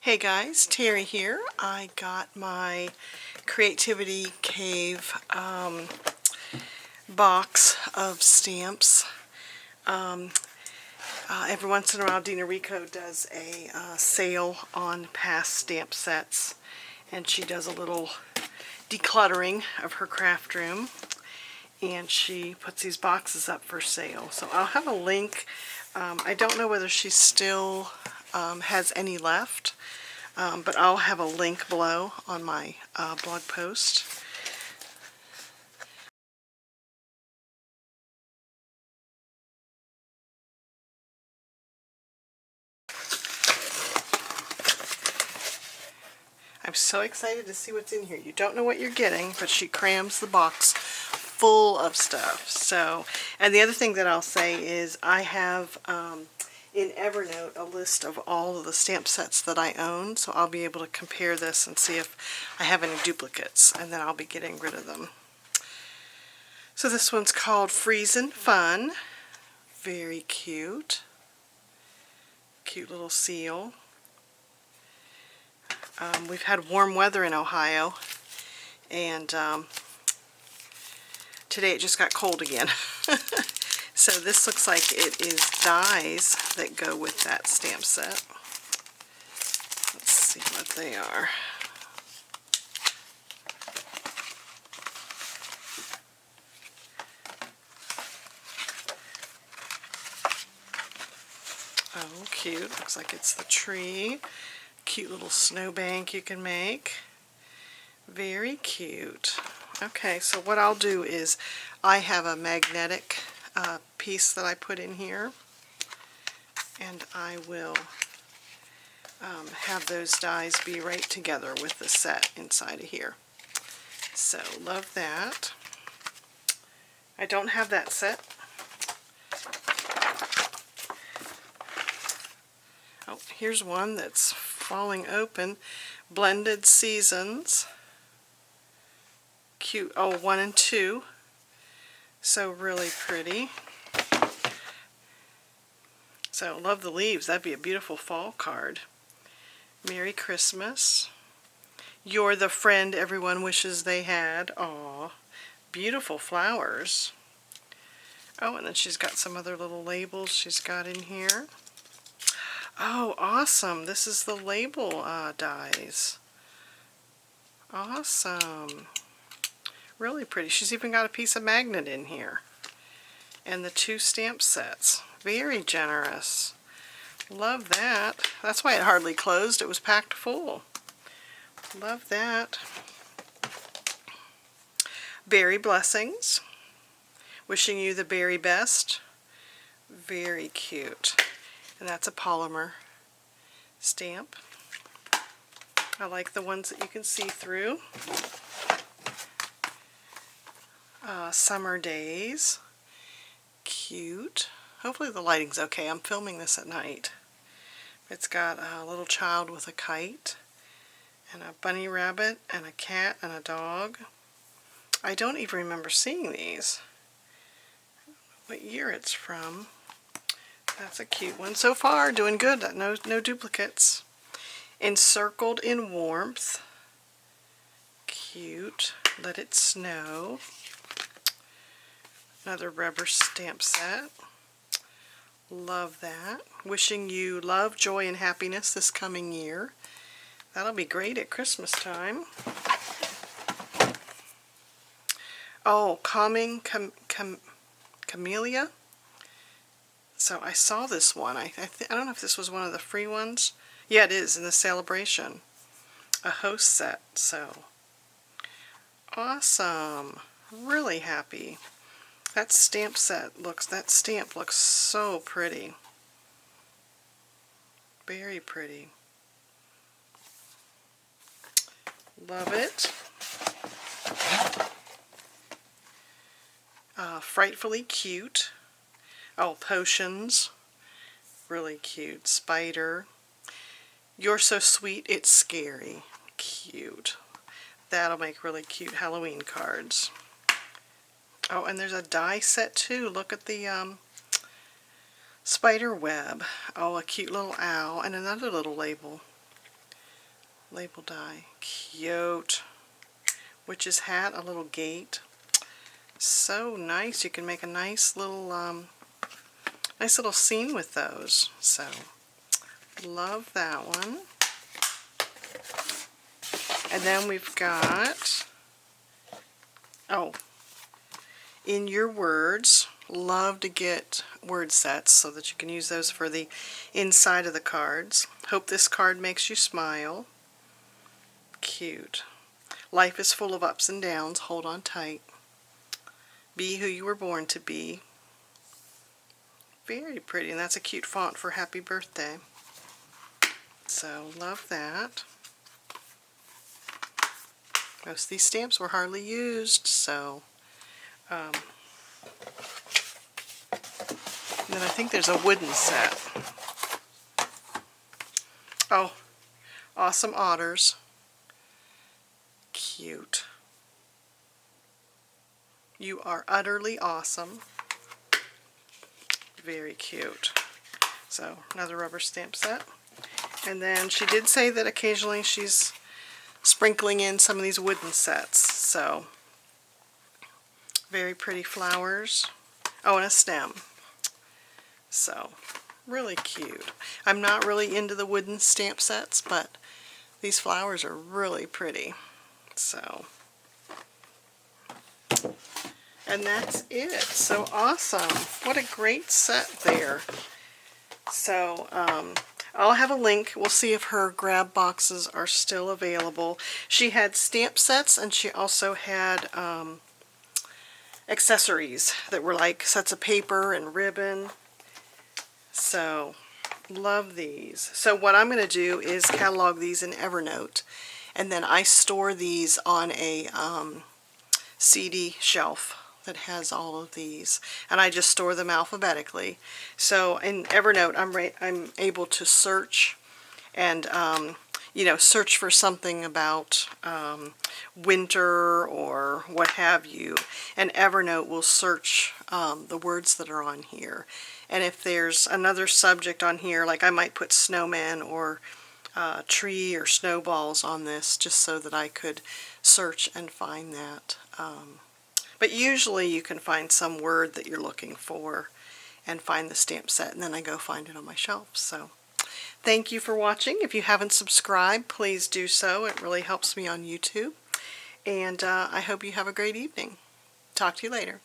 Hey guys, Terry here. I got my Creativity Cave box of stamps. Every once in a while Dena Rekow does a sale on past stamp sets, and she does a little decluttering of her craft room, and she puts these boxes up for sale. So I'll have a link. I don't know whether she still has any left. But I'll have a link below on my blog post. I'm so excited to see what's in here. You don't know what you're getting, but she crams the box full of stuff. So, and the other thing that I'll say is I have in Evernote a list of all of the stamp sets that I own, so I'll be able to compare this and see if I have any duplicates, and then I'll be getting rid of them. So this one's called Freezin' Fun. Very cute. Cute little seal. We've had warm weather in Ohio, and today it just got cold again. So this looks like it is dies that go with that stamp set. Let's see what they are. Oh, cute. Looks like it's the tree. Cute little snowbank you can make. Very cute. Okay, so what I'll do is I have a magnetic piece that I put in here, and I will have those dies be right together with the set inside of here. So love that. I don't have that set. Oh, here's one that's falling open. Blended Seasons. Cute. Oh, 1 and 2. So really pretty. So love the leaves. That'd be a beautiful fall card. Merry Christmas. You're the friend everyone wishes they had. Aw. Beautiful flowers. Oh, and then she's got some other little labels she's got in here. Oh, awesome. This is the label dies. Awesome. Really pretty. She's even got a piece of magnet in here. And the 2 stamp sets. Very generous. Love that. That's why it hardly closed. It was packed full. Love that. Berry Blessings. Wishing you the very best. Very cute. And that's a polymer stamp. I like the ones that you can see through. Summer Days. Cute. Hopefully the lighting's okay. I'm filming this at night. It's got a little child with a kite, and a bunny rabbit, and a cat, and a dog. I don't even remember seeing these. What year it's from. That's a cute one. So far, doing good. No duplicates. Encircled in Warmth. Cute. Let It Snow. Another rubber stamp set. Love that. Wishing you love, joy, and happiness this coming year. That'll be great at Christmas time. Oh, Calming Camellia. So I saw this one. I don't know if this was one of the free ones. Yeah, it is, in the celebration. A host set. So awesome. Really happy. That stamp looks so pretty. Very pretty. Love it. Frightfully Cute. Oh, Potions. Really cute. Spider. You're So Sweet, It's Scary. Cute. That'll make really cute Halloween cards. Oh, and there's a die set too. Look at the spider web. Oh, a cute little owl and another little label. label die. Cute. Witch's hat, a little gate. So nice. You can make a nice little scene with those. So love that one. And then we've got, oh, In Your Words. Love to get word sets so that you can use those for the inside of the cards. Hope this card makes you smile. Cute. Life is full of ups and downs. Hold on tight. Be who you were born to be. Very pretty, and that's a cute font for happy birthday. So love that. Most of these stamps were hardly used, so and then I think there's a wooden set. Oh, Awesome Otters. Cute. You are utterly awesome. Very cute. So another rubber stamp set. And then she did say that occasionally she's sprinkling in some of these wooden sets. So very pretty flowers. Oh, and a stem. So really cute. I'm not really into the wooden stamp sets, but these flowers are really pretty. So, and that's it. So awesome. What a great set there. So I'll have a link. We'll see if her grab boxes are still available. She had stamp sets, and she also had accessories that were like sets of paper and ribbon. So love these. So what I'm going to do is catalog these in Evernote, and then I store these on a CD shelf that has all of these, and I just store them alphabetically. So in Evernote, I'm able to search and you know, search for something about winter or what have you, and Evernote will search the words that are on here. And if there's another subject on here, like I might put snowman or tree or snowballs on this, just so that I could search and find that. But usually you can find some word that you're looking for and find the stamp set, and then I go find it on my shelf. So thank you for watching. If you haven't subscribed, please do so. It really helps me on YouTube. And I hope you have a great evening. Talk to you later.